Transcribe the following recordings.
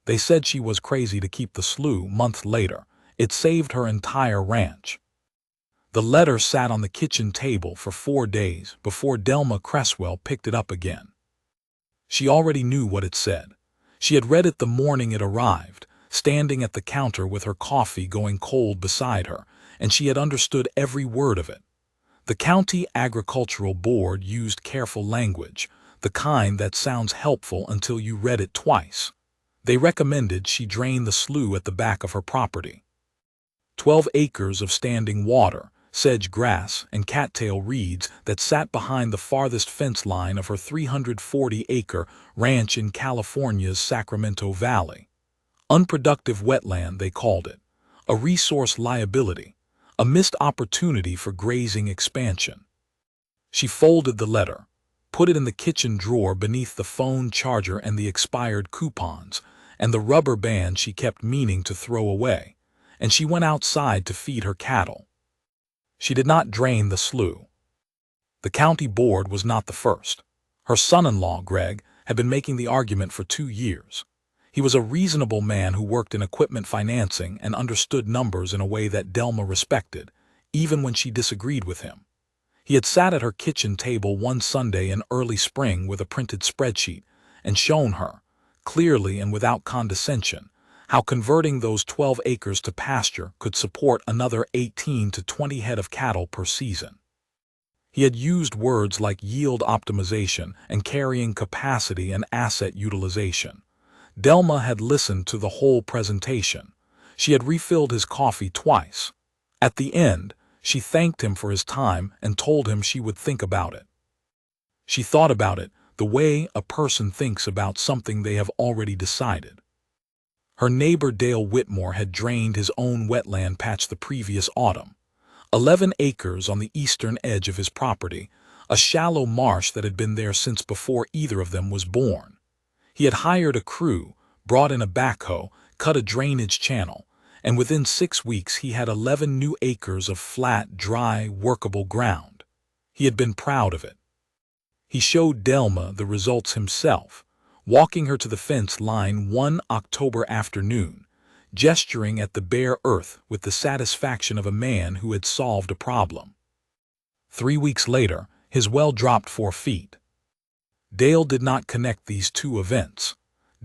They said she was crazy to keep the slough. Months later, it saved her entire ranch. The letter sat on the kitchen table for 4 days before Delma Cresswell picked it up again. She already knew what it said. She had read it the morning it arrived, standing at the counter with her coffee going cold beside her, and she had understood every word of it. The County Agricultural Board used careful language, the kind that sounds helpful until you read it twice. They recommended she drain the slough at the back of her property. 12 acres of standing water, sedge grass, and cattail reeds that sat behind the farthest fence line of her 340-acre ranch in California's Sacramento Valley. Unproductive wetland, they called it, a resource liability, a missed opportunity for grazing expansion. She folded the letter, put it in the kitchen drawer beneath the phone charger and the expired coupons, and the rubber band she kept meaning to throw away, and she went outside to feed her cattle. She did not drain the slough. The county board was not the first. Her son-in-law, Greg, had been making the argument for 2 years. He was a reasonable man who worked in equipment financing and understood numbers in a way that Delma respected, even when she disagreed with him. He had sat at her kitchen table one Sunday in early spring with a printed spreadsheet and shown her, clearly and without condescension, how converting those 12 acres to pasture could support another 18 to 20 head of cattle per season. He had used words like yield optimization and carrying capacity and asset utilization. Delma had listened to the whole presentation. She had refilled his coffee twice. At the end, she thanked him for his time and told him she would think about it. She thought about it the way a person thinks about something they have already decided. Her neighbor Dale Whitmore had drained his own wetland patch the previous autumn. 11 acres on the eastern edge of his property, a shallow marsh that had been there since before either of them was born. He had hired a crew, brought in a backhoe, cut a drainage channel, and within 6 weeks he had 11 new acres of flat, dry, workable ground. He had been proud of it. He showed Delma the results himself, walking her to the fence line one October afternoon, gesturing at the bare earth with the satisfaction of a man who had solved a problem. 3 weeks later, his well dropped 4 feet. Dale did not connect these two events.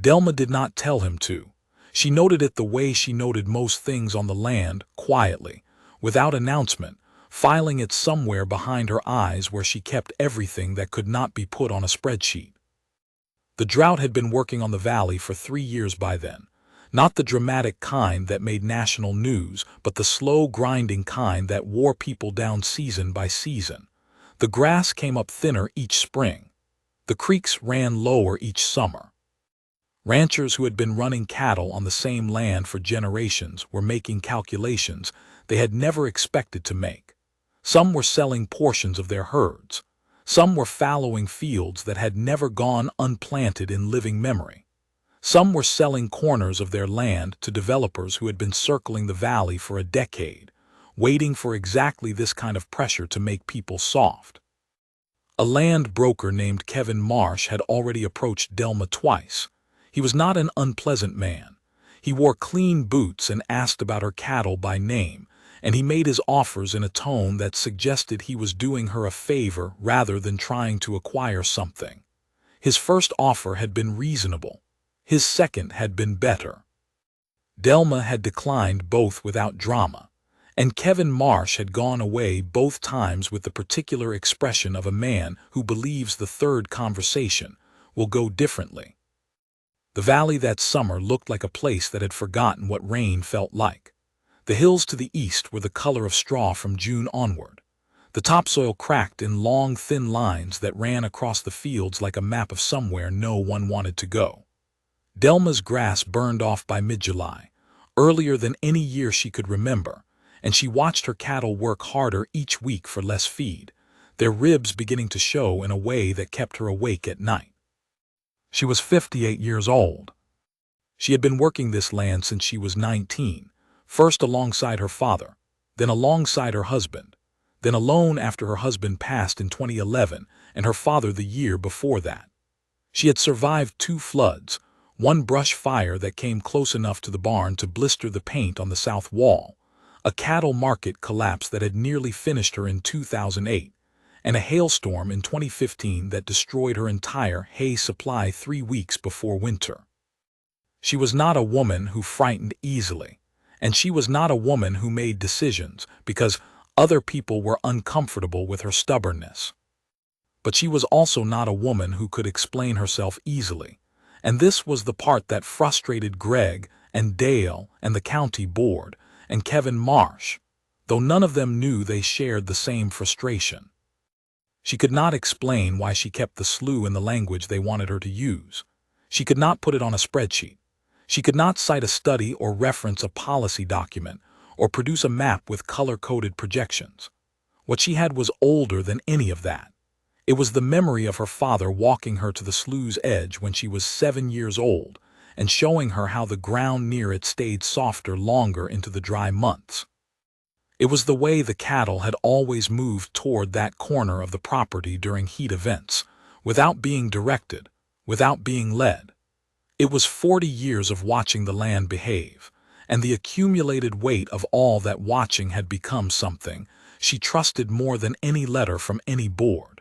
Delma did not tell him to. She noted it the way she noted most things on the land, quietly, without announcement, filing it somewhere behind her eyes where she kept everything that could not be put on a spreadsheet. The drought had been working on the valley for 3 years by then, not the dramatic kind that made national news, but the slow grinding kind that wore people down season by season. The grass came up thinner each spring. The creeks ran lower each summer. Ranchers who had been running cattle on the same land for generations were making calculations they had never expected to make. Some were selling portions of their herds. Some were fallowing fields that had never gone unplanted in living memory. Some were selling corners of their land to developers who had been circling the valley for a decade, waiting for exactly this kind of pressure to make people soft. A land broker named Kevin Marsh had already approached Delma twice. He was not an unpleasant man. He wore clean boots and asked about her cattle by name, and he made his offers in a tone that suggested he was doing her a favor rather than trying to acquire something. His first offer had been reasonable. His second had been better. Delma had declined both without drama, and Kevin Marsh had gone away both times with the particular expression of a man who believes the third conversation will go differently. The valley that summer looked like a place that had forgotten what rain felt like. The hills to the east were the color of straw from June onward. The topsoil cracked in long, thin lines that ran across the fields like a map of somewhere no one wanted to go. Delma's grass burned off by mid-July, earlier than any year she could remember, and she watched her cattle work harder each week for less feed, their ribs beginning to show in a way that kept her awake at night. She was 58 years old. She had been working this land since she was 19, first alongside her father, then alongside her husband, then alone after her husband passed in 2011 and her father the year before that. She had survived 2 floods, One brush fire that came close enough to the barn to blister the paint on the south wall, a cattle market collapse that had nearly finished her in 2008, and a hailstorm in 2015 that destroyed her entire hay supply 3 weeks before winter. She was not a woman who frightened easily, and she was not a woman who made decisions because other people were uncomfortable with her stubbornness. But she was also not a woman who could explain herself easily, and this was the part that frustrated Greg and Dale and the county board and Kevin Marsh, though none of them knew they shared the same frustration. She could not explain why she kept the slough in the language they wanted her to use. She could not put it on a spreadsheet. She could not cite a study or reference a policy document or produce a map with color-coded projections. What she had was older than any of that. It was the memory of her father walking her to the slough's edge when she was 7 years old and showing her how the ground near it stayed softer longer into the dry months. It was the way the cattle had always moved toward that corner of the property during heat events, without being directed, without being led. It was 40 years of watching the land behave, and the accumulated weight of all that watching had become something she trusted more than any letter from any board.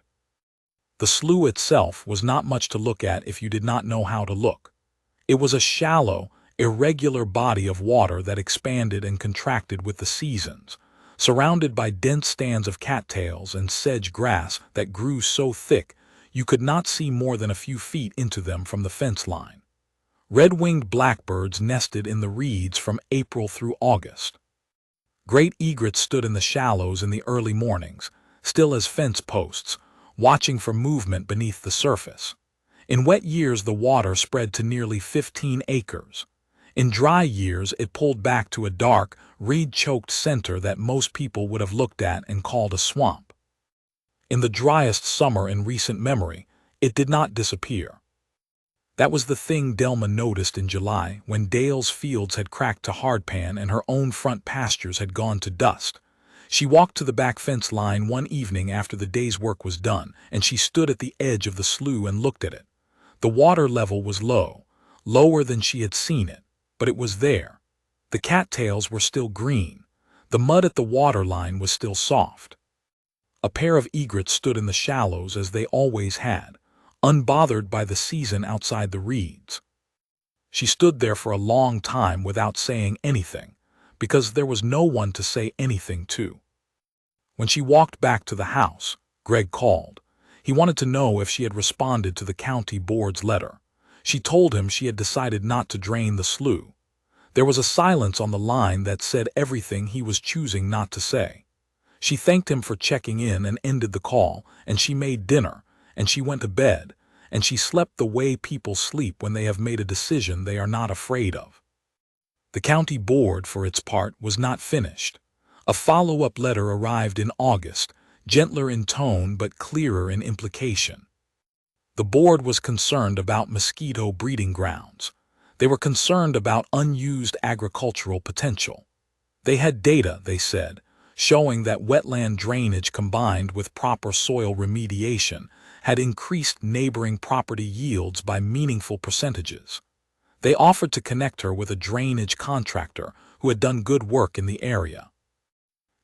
The slough itself was not much to look at if you did not know how to look. It was a shallow, irregular body of water that expanded and contracted with the seasons, surrounded by dense stands of cattails and sedge grass that grew so thick you could not see more than a few feet into them from the fence line. Red-winged blackbirds nested in the reeds from April through August. Great egrets stood in the shallows in the early mornings, still as fence posts, watching for movement beneath the surface. In wet years the water spread to nearly 15 acres. In dry years it pulled back to a dark, reed-choked center that most people would have looked at and called a swamp. In the driest summer in recent memory, it did not disappear. That was the thing Delma noticed in July when Dale's fields had cracked to hardpan and her own front pastures had gone to dust. She walked to the back fence line one evening after the day's work was done, and she stood at the edge of the slough and looked at it. The water level was low, lower than she had seen it, but it was there. The cattails were still green. The mud at the water line was still soft. A pair of egrets stood in the shallows as they always had, unbothered by the season outside the reeds. She stood there for a long time without saying anything, because there was no one to say anything to. When she walked back to the house, Greg called. He wanted to know if she had responded to the county board's letter. She told him she had decided not to drain the slough. There was a silence on the line that said everything he was choosing not to say. She thanked him for checking in and ended the call, and she made dinner, and she went to bed, and she slept the way people sleep when they have made a decision they are not afraid of. The county board, for its part, was not finished. A follow-up letter arrived in August, gentler in tone but clearer in implication. The board was concerned about mosquito breeding grounds. They were concerned about unused agricultural potential. They had data, they said, showing that wetland drainage combined with proper soil remediation had increased neighboring property yields by meaningful percentages. They offered to connect her with a drainage contractor who had done good work in the area.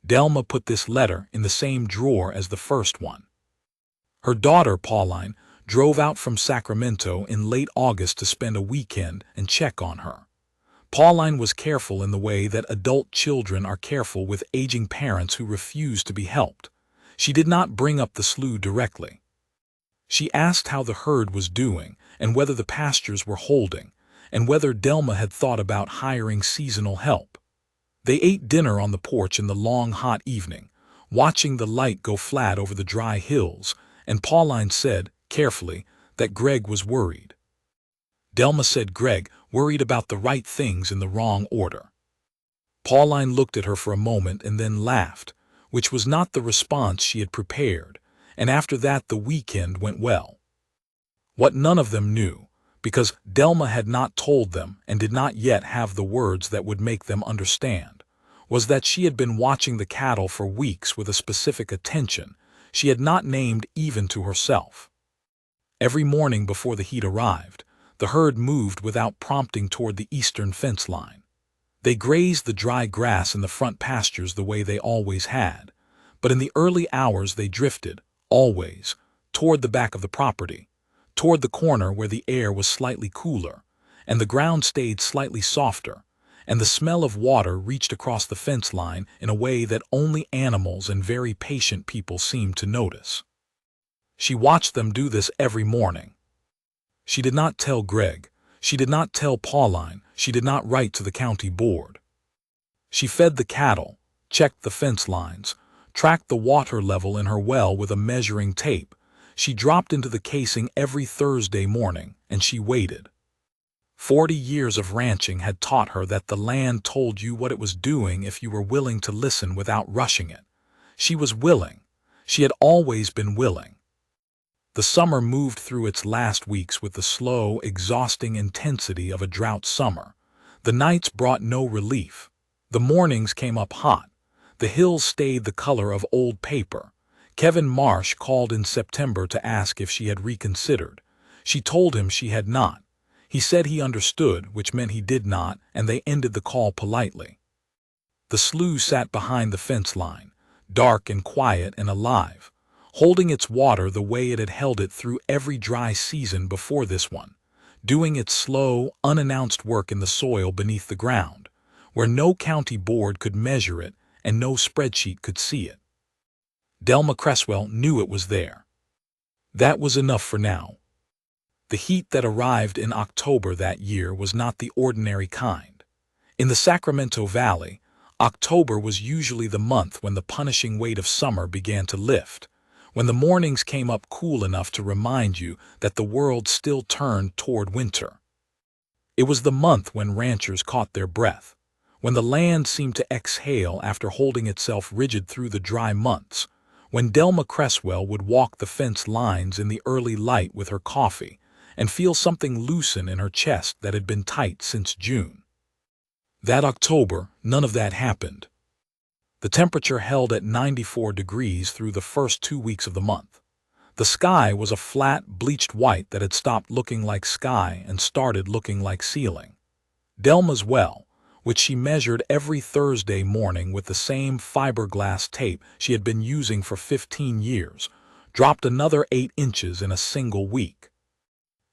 Delma put this letter in the same drawer as the first one. Her daughter, Pauline, drove out from Sacramento in late August to spend a weekend and check on her. Pauline was careful in the way that adult children are careful with aging parents who refuse to be helped. She did not bring up the slough directly. She asked how the herd was doing and whether the pastures were holding, and whether Delma had thought about hiring seasonal help. They ate dinner on the porch in the long, hot evening, watching the light go flat over the dry hills, and Pauline said, carefully, that Greg was worried. Delma said Greg worried about the right things in the wrong order. Pauline looked at her for a moment and then laughed, which was not the response she had prepared, and after that the weekend went well. What none of them knew, because Delma had not told them and did not yet have the words that would make them understand, was that she had been watching the cattle for weeks with a specific attention she had not named even to herself. Every morning before the heat arrived, the The herd moved without prompting toward the eastern fence line. They grazed the dry grass in the front pastures the way they always had, but in the early hours they drifted, always, toward the back of the property, toward the corner where the air was slightly cooler, and the ground stayed slightly softer, and the smell of water reached across the fence line in a way that only animals and very patient people seemed to notice. She watched them do this every morning. She did not tell Greg. She did not tell Pauline. She did not write to the county board. She fed the cattle, checked the fence lines, tracked the water level in her well with a measuring tape. She dropped into the casing every Thursday morning, and she waited. 40 years of ranching had taught her that the land told you what it was doing if you were willing to listen without rushing it. She was willing. She had always been willing. The summer moved through its last weeks with the slow, exhausting intensity of a drought summer. The nights brought no relief. The mornings came up hot. The hills stayed the color of old paper. Kevin Marsh called in September to ask if she had reconsidered. She told him she had not. He said he understood, which meant he did not, and they ended the call politely. The slough sat behind the fence line, dark and quiet and alive, holding its water the way it had held it through every dry season before this one, doing its slow, unannounced work in the soil beneath the ground, where no county board could measure it and no spreadsheet could see it. Delma Cresswell knew it was there. That was enough for now. The heat that arrived in October that year was not the ordinary kind. In the Sacramento Valley, October was usually the month when the punishing weight of summer began to lift, when the mornings came up cool enough to remind you that the world still turned toward winter. It was the month when ranchers caught their breath, when the land seemed to exhale after holding itself rigid through the dry months, when Delma Cresswell would walk the fence lines in the early light with her coffee and feel something loosen in her chest that had been tight since June. That October, none of that happened. The temperature held at 94 degrees through the first 2 weeks of the month. The sky was a flat, bleached white that had stopped looking like sky and started looking like ceiling. Delma's well, which she measured every Thursday morning with the same fiberglass tape she had been using for 15 years, dropped another 8 inches in a single week.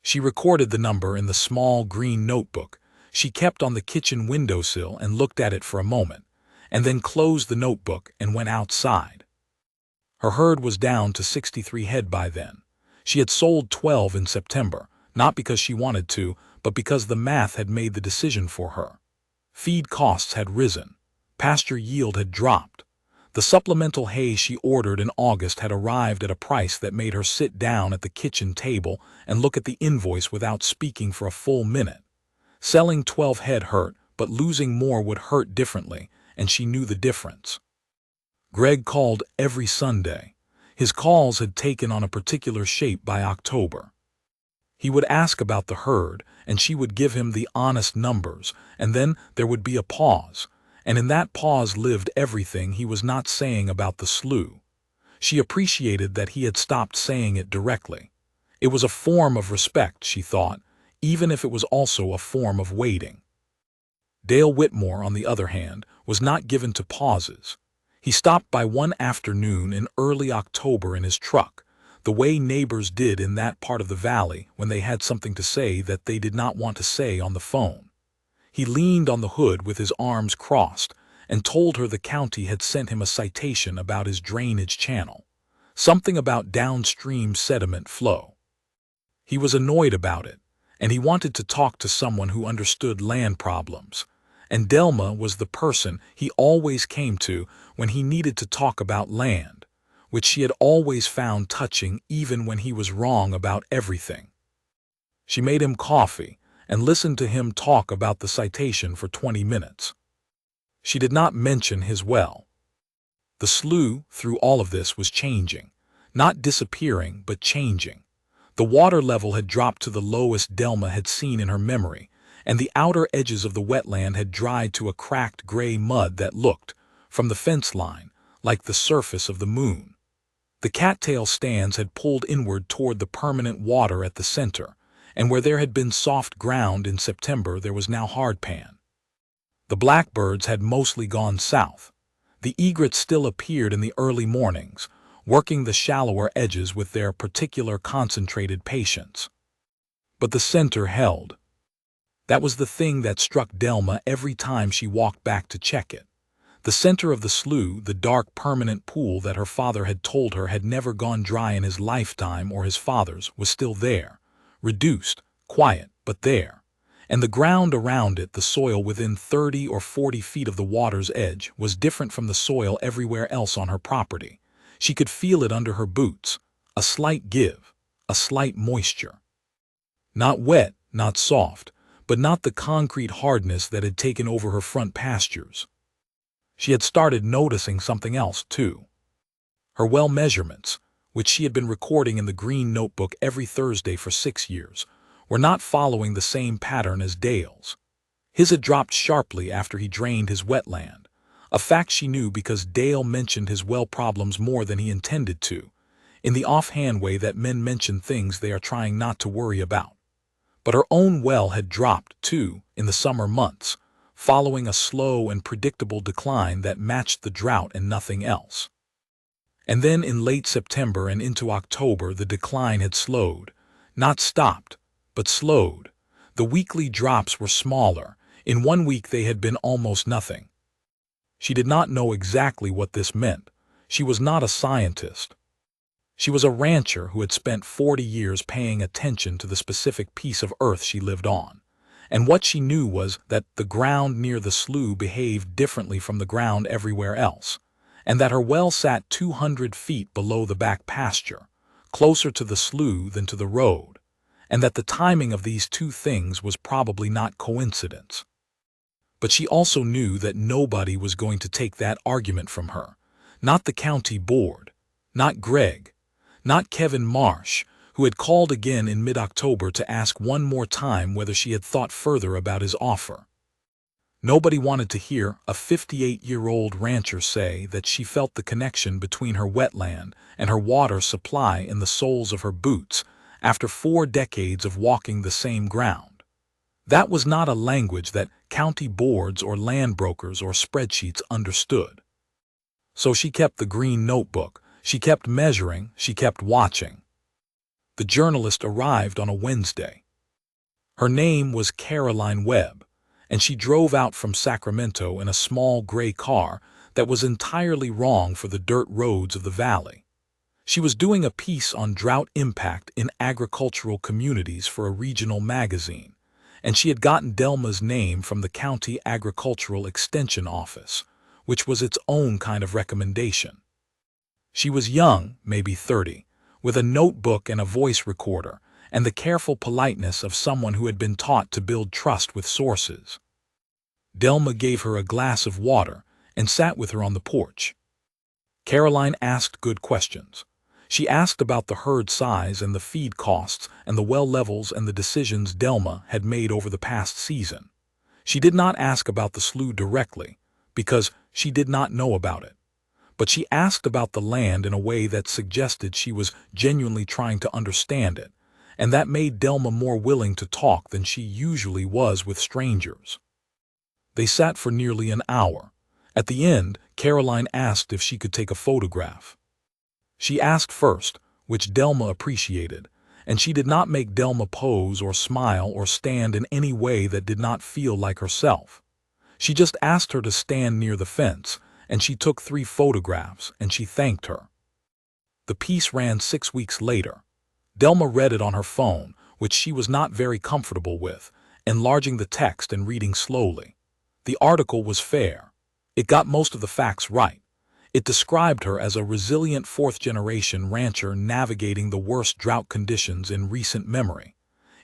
She recorded the number in the small green notebook she kept on the kitchen windowsill and looked at it for a moment, and then closed the notebook and went outside. Her herd was down to 63 head by then. She had sold 12 in September, not because she wanted to, but because the math had made the decision for her. Feed costs had risen. Pasture yield had dropped. The supplemental hay she ordered in August had arrived at a price that made her sit down at the kitchen table and look at the invoice without speaking for a full minute. Selling 12 head hurt, but losing more would hurt differently, and she knew the difference. Greg called every Sunday. His calls had taken on a particular shape by October. He would ask about the herd, and she would give him the honest numbers, and then there would be a pause, and in that pause lived everything he was not saying about the slough. She appreciated that he had stopped saying it directly. It was a form of respect, she thought, even if it was also a form of waiting. Dale Whitmore, on the other hand, was not given to pauses. He stopped by one afternoon in early October in his truck, the way neighbors did in that part of the valley when they had something to say that they did not want to say on the phone. He leaned on the hood with his arms crossed and told her the county had sent him a citation about his drainage channel, something about downstream sediment flow. He was annoyed about it, and he wanted to talk to someone who understood land problems, and Delma was the person he always came to when he needed to talk about land, which she had always found touching even when he was wrong about everything. She made him coffee and listened to him talk about the citation for 20 minutes. She did not mention his well. The slough, through all of this, was changing, not disappearing, but changing. The water level had dropped to the lowest Delma had seen in her memory, and the outer edges of the wetland had dried to a cracked gray mud that looked, from the fence line, like the surface of the moon. The cattail stands had pulled inward toward the permanent water at the center, and where there had been soft ground in September there was now hardpan. The blackbirds had mostly gone south. The egrets still appeared in the early mornings, working the shallower edges with their particular concentrated patience. But the center held. That was the thing that struck Delma every time she walked back to check it. The center of the slough, the dark permanent pool that her father had told her had never gone dry in his lifetime or his father's, was still there, reduced, quiet, but there. And the ground around it, the soil within 30 or 40 feet of the water's edge, was different from the soil everywhere else on her property. She could feel it under her boots, a slight give, a slight moisture. Not wet, not soft, but not the concrete hardness that had taken over her front pastures. She had started noticing something else, too. Her well measurements, which she had been recording in the green notebook every Thursday for 6 years, were not following the same pattern as Dale's. His had dropped sharply after he drained his wetland, a fact she knew because Dale mentioned his well problems more than he intended to, in the offhand way that men mention things they are trying not to worry about. But her own well had dropped, too, in the summer months, following a slow and predictable decline that matched the drought and nothing else. And then in late September and into October the decline had slowed, not stopped, but slowed. The weekly drops were smaller. In 1 week they had been almost nothing. She did not know exactly what this meant. She was not a scientist. She was a rancher who had spent 40 years paying attention to the specific piece of earth she lived on. And what she knew was that the ground near the slough behaved differently from the ground everywhere else, and that her well sat 200 feet below the back pasture, closer to the slough than to the road, and that the timing of these two things was probably not coincidence. But she also knew that nobody was going to take that argument from her. Not the county board, not Greg, not Kevin Marsh, who had called again in mid-October to ask one more time whether she had thought further about his offer. Nobody wanted to hear a 58-year-old rancher say that she felt the connection between her wetland and her water supply in the soles of her boots after 4 decades of walking the same ground. That was not a language that county boards or land brokers or spreadsheets understood. So she kept the green notebook, she kept measuring, she kept watching. The journalist arrived on a Wednesday. Her name was Caroline Webb, and she drove out from Sacramento in a small gray car that was entirely wrong for the dirt roads of the valley. She was doing a piece on drought impact in agricultural communities for a regional magazine, and she had gotten Delma's name from the County Agricultural Extension Office, which was its own kind of recommendation. She was young, maybe 30, with a notebook and a voice recorder, and the careful politeness of someone who had been taught to build trust with sources. Delma gave her a glass of water and sat with her on the porch. Caroline asked good questions. She asked about the herd size and the feed costs and the well levels and the decisions Delma had made over the past season. She did not ask about the slough directly, because she did not know about it. But she asked about the land in a way that suggested she was genuinely trying to understand it, and that made Delma more willing to talk than she usually was with strangers. They sat for nearly an hour. At the end, Caroline asked if she could take a photograph. She asked first, which Delma appreciated, and she did not make Delma pose or smile or stand in any way that did not feel like herself. She just asked her to stand near the fence, and she took 3 photographs, and she thanked her. The piece ran 6 weeks later. Delma read it on her phone, which she was not very comfortable with, enlarging the text and reading slowly. The article was fair. It got most of the facts right. It described her as a resilient 4th-generation rancher navigating the worst drought conditions in recent memory.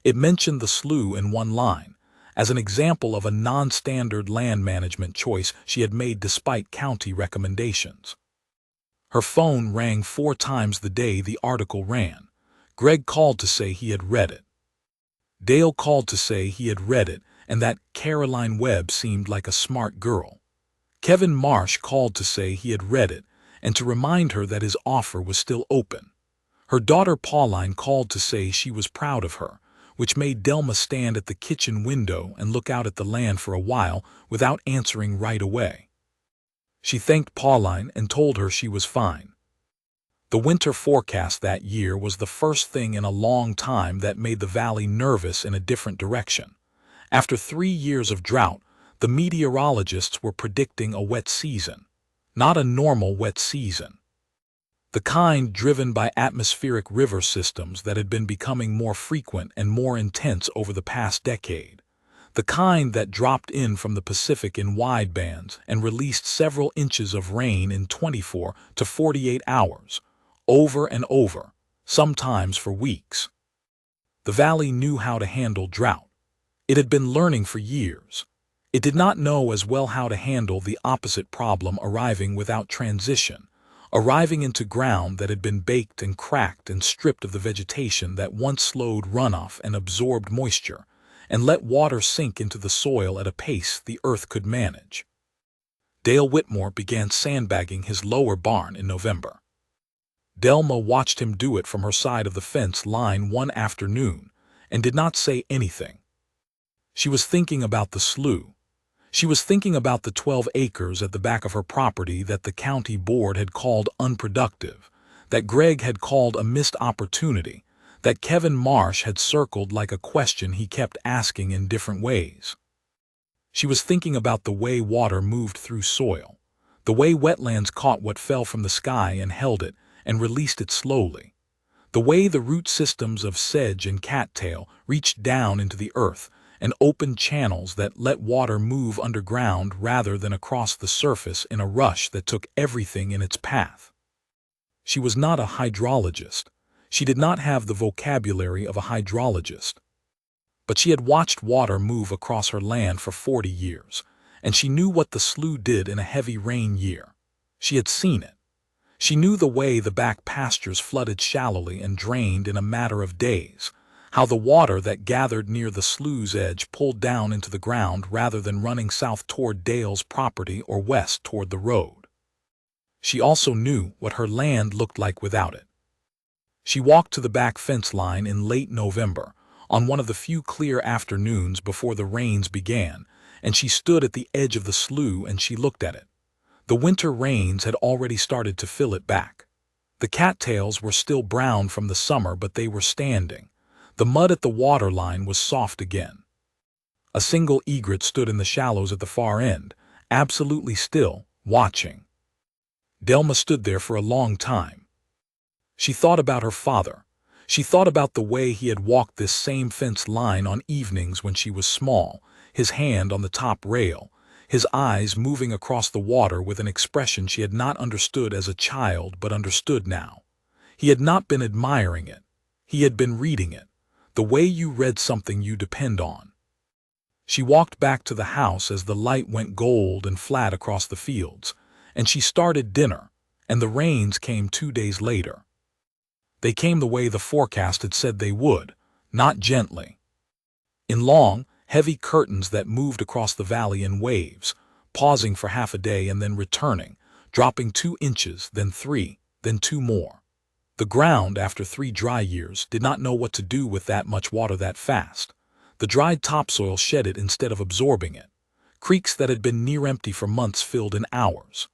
It mentioned the slough in one line, as an example of a non-standard land management choice she had made despite county recommendations. Her phone rang 4 times the day the article ran. Greg called to say he had read it. Dale called to say he had read it and that Caroline Webb seemed like a smart girl. Kevin Marsh called to say he had read it and to remind her that his offer was still open. Her daughter Pauline called to say she was proud of her, which made Delma stand at the kitchen window and look out at the land for a while without answering right away. She thanked Pauline and told her she was fine. The winter forecast that year was the first thing in a long time that made the valley nervous in a different direction. After 3 years of drought, the meteorologists were predicting a wet season. Not a normal wet season. The kind driven by atmospheric river systems that had been becoming more frequent and more intense over the past decade. The kind that dropped in from the Pacific in wide bands and released several inches of rain in 24 to 48 hours, over and over, sometimes for weeks. The valley knew how to handle drought. It had been learning for years. It did not know as well how to handle the opposite problem arriving without transition, arriving into ground that had been baked and cracked and stripped of the vegetation that once slowed runoff and absorbed moisture, and let water sink into the soil at a pace the earth could manage. Dale Whitmore began sandbagging his lower barn in November. Delma watched him do it from her side of the fence line one afternoon and did not say anything. She was thinking about the slough. She was thinking about the 12 acres at the back of her property that the county board had called unproductive, that Greg had called a missed opportunity, that Kevin Marsh had circled like a question he kept asking in different ways. She was thinking about the way water moved through soil, the way wetlands caught what fell from the sky and held it and released it slowly, the way the root systems of sedge and cattail reached down into the earth and opened channels that let water move underground rather than across the surface in a rush that took everything in its path. She was not a hydrologist. She did not have the vocabulary of a hydrologist. But she had watched water move across her land for 40 years, and she knew what the slough did in a heavy rain year. She had seen it. She knew the way the back pastures flooded shallowly and drained in a matter of days, how the water that gathered near the slough's edge pulled down into the ground rather than running south toward Dale's property or west toward the road. She also knew what her land looked like without it. She walked to the back fence line in late November, on one of the few clear afternoons before the rains began, and she stood at the edge of the slough and she looked at it. The winter rains had already started to fill it back. The cattails were still brown from the summer, but they were standing. The mud at the water line was soft again. A single egret stood in the shallows at the far end, absolutely still, watching. Delma stood there for a long time. She thought about her father. She thought about the way he had walked this same fence line on evenings when she was small, his hand on the top rail, his eyes moving across the water with an expression she had not understood as a child but understood now. He had not been admiring it. He had been reading it, the way you read something you depend on. She walked back to the house as the light went gold and flat across the fields, and she started dinner, and the rains came 2 days later. They came the way the forecast had said they would, not gently. In long, heavy curtains that moved across the valley in waves, pausing for half a day and then returning, dropping 2 inches, then 3, then 2 more. The ground, after 3 dry years, did not know what to do with that much water that fast. The dried topsoil shed it instead of absorbing it. Creeks that had been near empty for months filled in hours.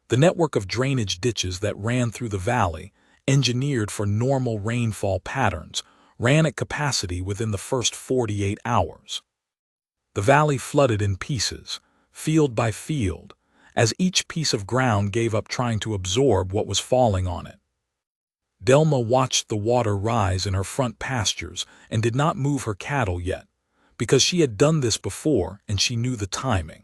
The network of drainage ditches that ran through the valley, engineered for normal rainfall patterns, ran at capacity within the first 48 hours. The valley flooded in pieces, field by field, as each piece of ground gave up trying to absorb what was falling on it. Delma watched the water rise in her front pastures and did not move her cattle yet, because she had done this before and she knew the timing.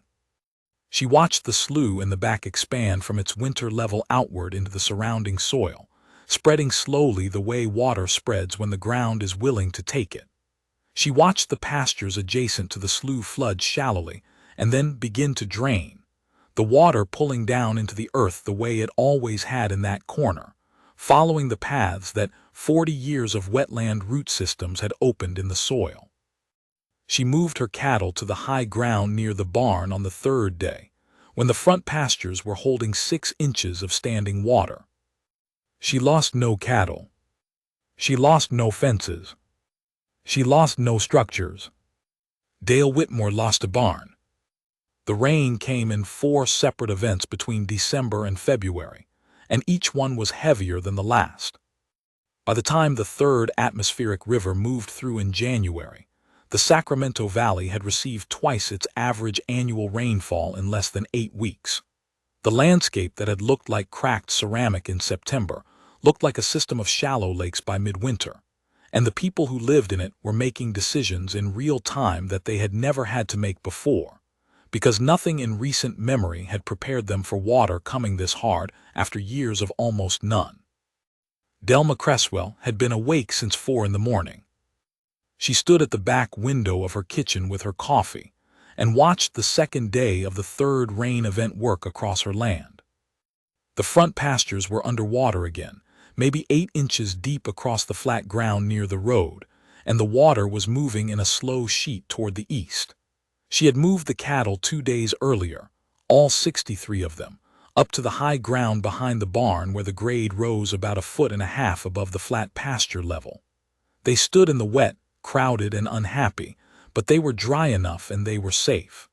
She watched the slough in the back expand from its winter level outward into the surrounding soil, spreading slowly the way water spreads when the ground is willing to take it. She watched the pastures adjacent to the slough flood shallowly and then begin to drain, the water pulling down into the earth the way it always had in that corner, following the paths that 40 years of wetland root systems had opened in the soil. She moved her cattle to the high ground near the barn on the 3rd day, when the front pastures were holding 6 inches of standing water. She lost no cattle. She lost no fences. She lost no structures. Dale Whitmore lost a barn. The rain came in 4 separate events between December and February, and each one was heavier than the last. By the time the third atmospheric river moved through in January, the Sacramento Valley had received twice its average annual rainfall in less than 8 weeks. The landscape that had looked like cracked ceramic in September looked like a system of shallow lakes by midwinter, and the people who lived in it were making decisions in real time that they had never had to make before, because nothing in recent memory had prepared them for water coming this hard after years of almost none. Delma Cresswell had been awake since 4 in the morning. She stood at the back window of her kitchen with her coffee and watched the second day of the third rain event work across her land. The front pastures were underwater again, maybe 8 inches deep across the flat ground near the road, and the water was moving in a slow sheet toward the east. She had moved the cattle 2 days earlier, all 63 of them, up to the high ground behind the barn where the grade rose about 1.5 feet above the flat pasture level. They stood in the wet, crowded and unhappy, but they were dry enough and they were safe.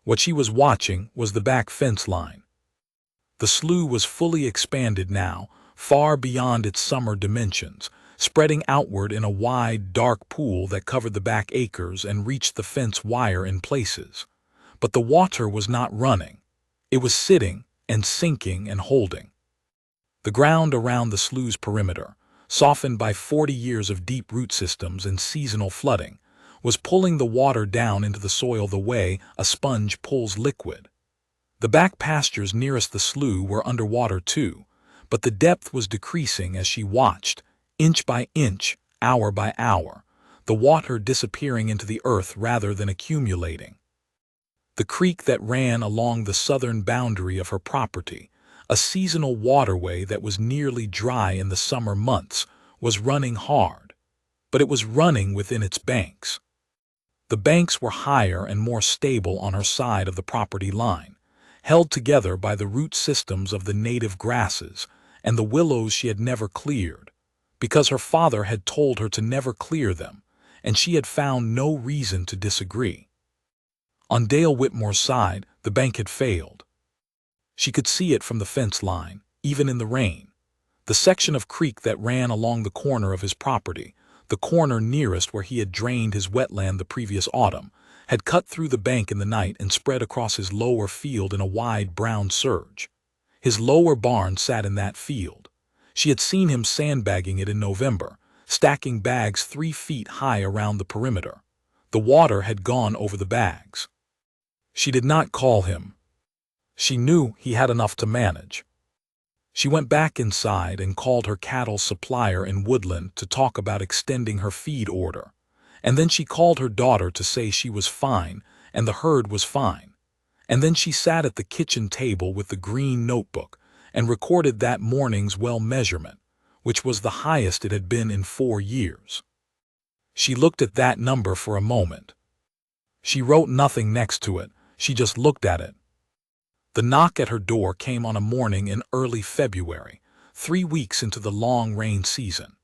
What she was watching was the back fence line. The slough was fully expanded now, far beyond its summer dimensions, spreading outward in a wide, dark pool that covered the back acres and reached the fence wire in places. But the water was not running. It was sitting and sinking and holding. The ground around the slough's perimeter, softened by 40 years of deep root systems and seasonal flooding, was pulling the water down into the soil the way a sponge pulls liquid. The back pastures nearest the slough were underwater too, but the depth was decreasing as she watched, inch by inch, hour by hour, the water disappearing into the earth rather than accumulating. The creek that ran along the southern boundary of her property, a seasonal waterway that was nearly dry in the summer months, was running hard, but it was running within its banks. The banks were higher and more stable on her side of the property line, held together by the root systems of the native grasses and the willows she had never cleared, because her father had told her to never clear them, and she had found no reason to disagree. On Dale Whitmore's side, the bank had failed. She could see it from the fence line, even in the rain. The section of creek that ran along the corner of his property, the corner nearest where he had drained his wetland the previous autumn, had cut through the bank in the night and spread across his lower field in a wide brown surge. His lower barn sat in that field. She had seen him sandbagging it in November, stacking bags 3 feet high around the perimeter. The water had gone over the bags. She did not call him. She knew he had enough to manage. She went back inside and called her cattle supplier in Woodland to talk about extending her feed order, and then she called her daughter to say she was fine and the herd was fine, and then she sat at the kitchen table with the green notebook and recorded that morning's well measurement, which was the highest it had been in 4 years. She looked at that number for a moment. She wrote nothing next to it, she just looked at it. The knock at her door came on a morning in early February, 3 weeks into the long rain season.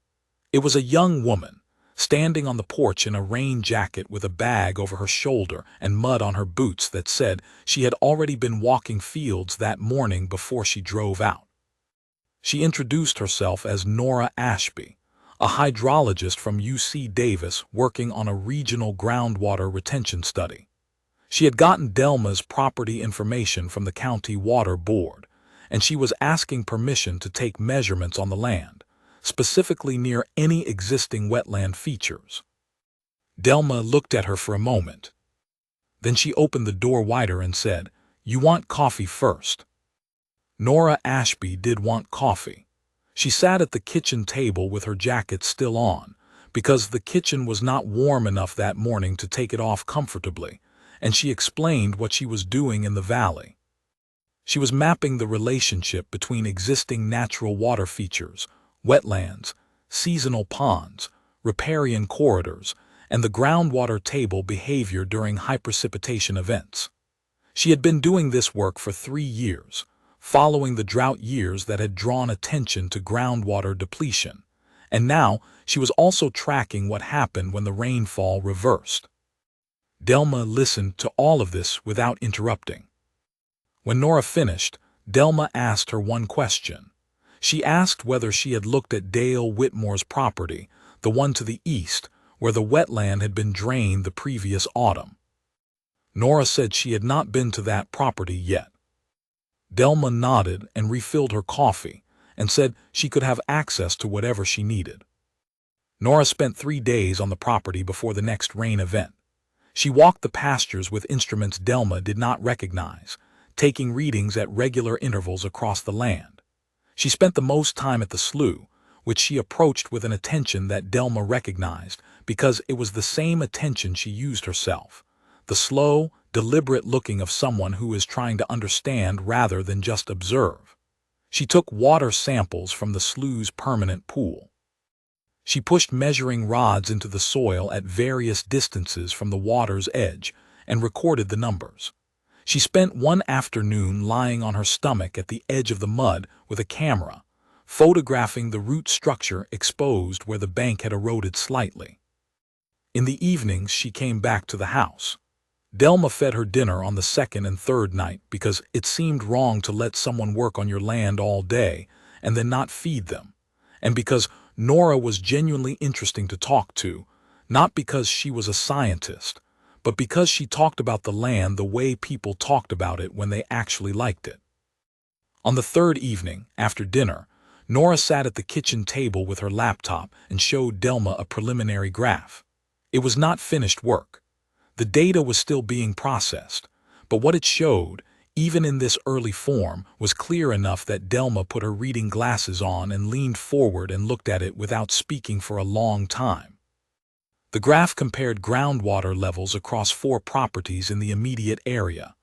It was a young woman, standing on the porch in a rain jacket with a bag over her shoulder and mud on her boots that said she had already been walking fields that morning before she drove out. She introduced herself as Nora Ashby, a hydrologist from UC Davis working on a regional groundwater retention study. She had gotten Delma's property information from the county water board, and she was asking permission to take measurements on the land, specifically near any existing wetland features. Delma looked at her for a moment. Then she opened the door wider and said, "You want coffee first." Nora Ashby did want coffee. She sat at the kitchen table with her jacket still on, because the kitchen was not warm enough that morning to take it off comfortably, and she explained what she was doing in the valley. She was mapping the relationship between existing natural water features, wetlands, seasonal ponds, riparian corridors, and the groundwater table behavior during high precipitation events. She had been doing this work for 3 years, following the drought years that had drawn attention to groundwater depletion, And now she was also tracking what happened when the rainfall reversed. Delma listened to all of this without interrupting. When Nora finished, Delma asked her one question. She asked whether she had looked at Dale Whitmore's property, the one to the east, where the wetland had been drained the previous autumn. Nora said she had not been to that property yet. Delma nodded and refilled her coffee and said she could have access to whatever she needed. Nora spent 3 days on the property before the next rain event. She walked the pastures with instruments Delma did not recognize, taking readings at regular intervals across the land. She spent the most time at the slough, which she approached with an attention that Delma recognized because it was the same attention she used herself, the slow, deliberate looking of someone who is trying to understand rather than just observe. She took water samples from the slough's permanent pool. She pushed measuring rods into the soil at various distances from the water's edge and recorded the numbers. She spent one afternoon lying on her stomach at the edge of the mud with a camera, photographing the root structure exposed where the bank had eroded slightly. In the evenings, she came back to the house. Delma fed her dinner on the second and third night because it seemed wrong to let someone work on your land all day and then not feed them, and because Nora was genuinely interesting to talk to, not because she was a scientist, but because she talked about the land the way people talked about it when they actually liked it. On the third evening, after dinner, Nora sat at the kitchen table with her laptop and showed Delma a preliminary graph. It was not finished work. The data was still being processed, but what it showed, even in this early form, was clear enough that Delma put her reading glasses on and leaned forward and looked at it without speaking for a long time. The graph compared groundwater levels across 4 properties in the immediate area.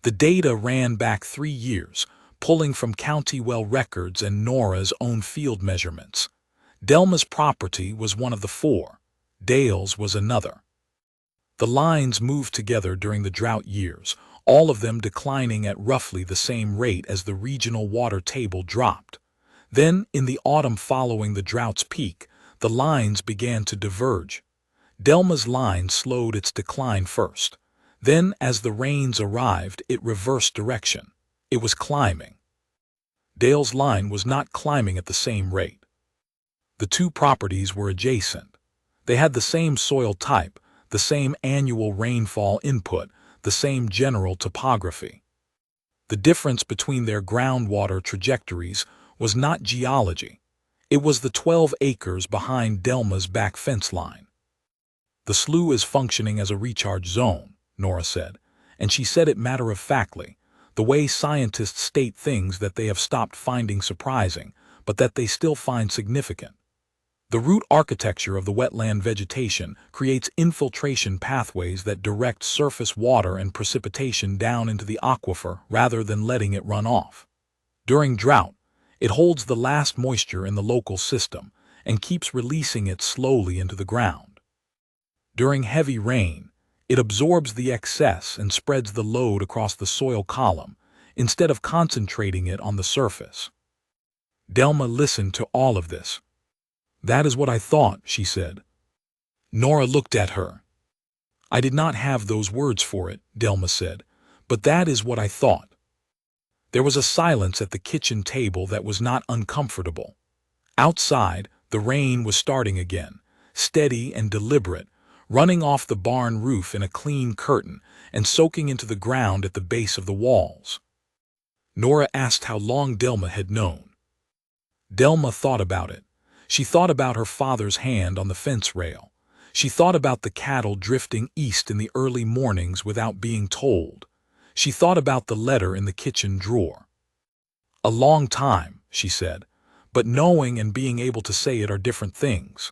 The data ran back 3 years, pulling from county well records and Nora's own field measurements. Delma's property was one of the 4. Dale's was another. The lines moved together during the drought years, all of them declining at roughly the same rate as the regional water table dropped. Then, in the autumn following the drought's peak, the lines began to diverge. Delma's line slowed its decline first. Then, as the rains arrived, it reversed direction. It was climbing. Dale's line was not climbing at the same rate. The 2 properties were adjacent. They had the same soil type, the same annual rainfall input, the same general topography. The difference between their groundwater trajectories was not geology. It was the 12 acres behind Delma's back fence line. The slough is functioning as a recharge zone, Nora said, and she said it matter-of-factly, the way scientists state things that they have stopped finding surprising, but that they still find significant. The root architecture of the wetland vegetation creates infiltration pathways that direct surface water and precipitation down into the aquifer rather than letting it run off. During drought, it holds the last moisture in the local system and keeps releasing it slowly into the ground. During heavy rain, it absorbs the excess and spreads the load across the soil column instead of concentrating it on the surface. Delma listened to all of this. "That is what I thought," she said. Nora looked at her. "I did not have those words for it," Delma said, "but that is what I thought." There was a silence at the kitchen table that was not uncomfortable. Outside, the rain was starting again, steady and deliberate, running off the barn roof in a clean curtain and soaking into the ground at the base of the walls. Nora asked how long Delma had known. Delma thought about it. She thought about her father's hand on the fence rail. She thought about the cattle drifting east in the early mornings without being told. She thought about the letter in the kitchen drawer. "A long time," she said, "but knowing and being able to say it are different things."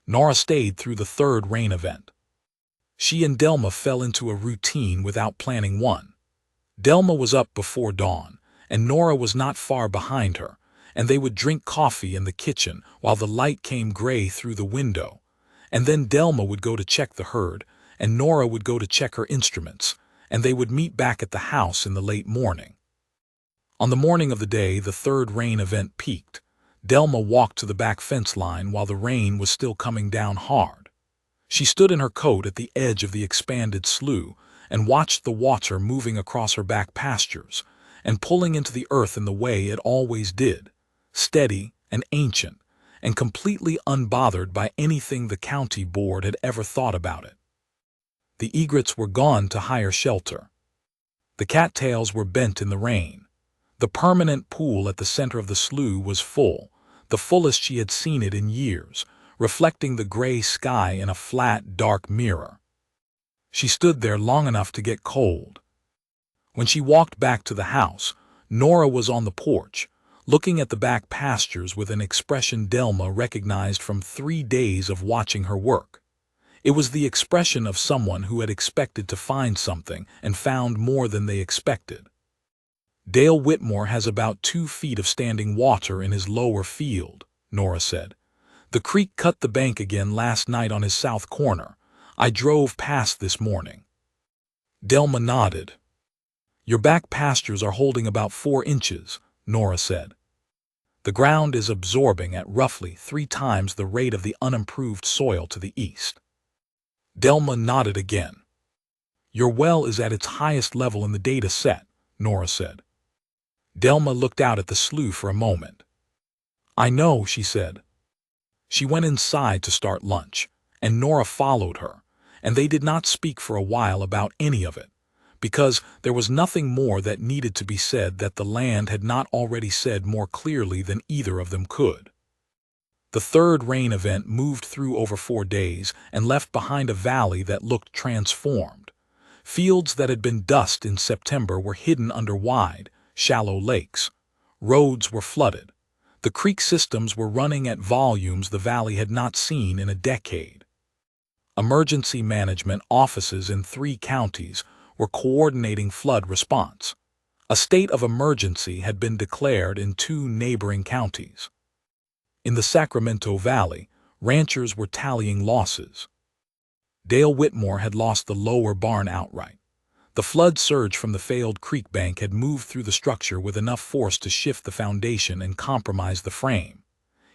Nora stayed through the 3rd rain event. She and Delma fell into a routine without planning one. Delma was up before dawn, and Nora was not far behind her, and they would drink coffee in the kitchen while the light came gray through the window. And then Delma would go to check the herd, and Nora would go to check her instruments, and they would meet back at the house in the late morning. On the morning of the day the 3rd rain event peaked, Delma walked to the back fence line while the rain was still coming down hard. She stood in her coat at the edge of the expanded slough and watched the water moving across her back pastures and pulling into the earth in the way it always did, steady and ancient, and completely unbothered by anything the county board had ever thought about it. The egrets were gone to higher shelter. The cattails were bent in the rain. The permanent pool at the center of the slough was full, the fullest she had seen it in years, reflecting the gray sky in a flat, dark mirror. She stood there long enough to get cold. When she walked back to the house, Nora was on the porch, looking at the back pastures with an expression Delma recognized from 3 days of watching her work. It was the expression of someone who had expected to find something and found more than they expected. Dale Whitmore has about 2 feet of standing water in his lower field, Nora said. The creek cut the bank again last night on his south corner. I drove past this morning. Delma nodded. Your back pastures are holding about 4 inches, Nora said. The ground is absorbing at roughly 3 times the rate of the unimproved soil to the east. Delma nodded again. Your well is at its highest level in the data set, Nora said. Delma looked out at the slough for a moment. I know, she said. She went inside to start lunch, and Nora followed her, and they did not speak for a while about any of it, because there was nothing more that needed to be said that the land had not already said more clearly than either of them could. The third rain event moved through over 4 days and left behind a valley that looked transformed. Fields that had been dust in September were hidden under wide, shallow lakes. Roads were flooded. The creek systems were running at volumes the valley had not seen in a decade. Emergency management offices in 3 counties were coordinating flood response. A state of emergency had been declared in 2 neighboring counties. In the Sacramento Valley, ranchers were tallying losses. Dale Whitmore had lost the lower barn outright. The flood surge from the failed creek bank had moved through the structure with enough force to shift the foundation and compromise the frame.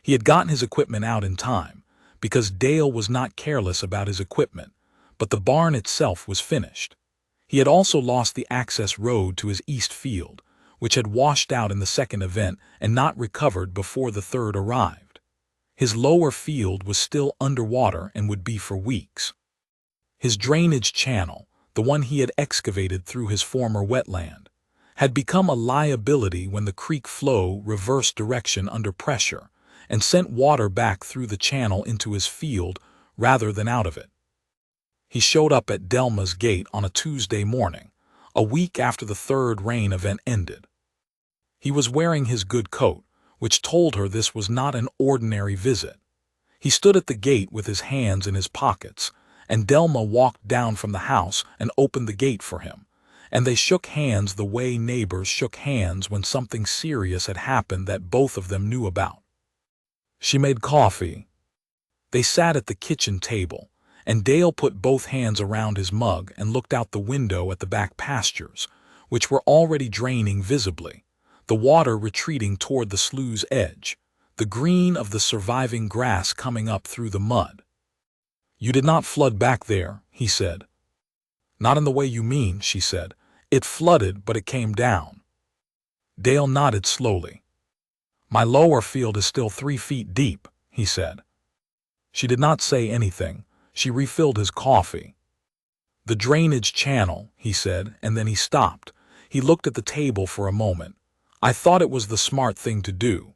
He had gotten his equipment out in time, because Dale was not careless about his equipment, but the barn itself was finished. He had also lost the access road to his east field, which had washed out in the second event and not recovered before the third arrived. His lower field was still underwater and would be for weeks. His drainage channel, the one he had excavated through his former wetland, had become a liability when the creek flow reversed direction under pressure and sent water back through the channel into his field rather than out of it. He showed up at Delma's gate on a Tuesday morning, a week after the third rain event ended. He was wearing his good coat, which told her this was not an ordinary visit. He stood at the gate with his hands in his pockets, and Delma walked down from the house and opened the gate for him, and they shook hands the way neighbors shook hands when something serious had happened that both of them knew about. She made coffee. They sat at the kitchen table, and Dale put both hands around his mug and looked out the window at the back pastures, which were already draining visibly, the water retreating toward the slough's edge, the green of the surviving grass coming up through the mud. You did not flood back there, he said. Not in the way you mean, she said. It flooded, but it came down. Dale nodded slowly. My lower field is still 3 feet deep, he said. She did not say anything. She refilled his coffee. The drainage channel, he said, and then he stopped. He looked at the table for a moment. I thought it was the smart thing to do.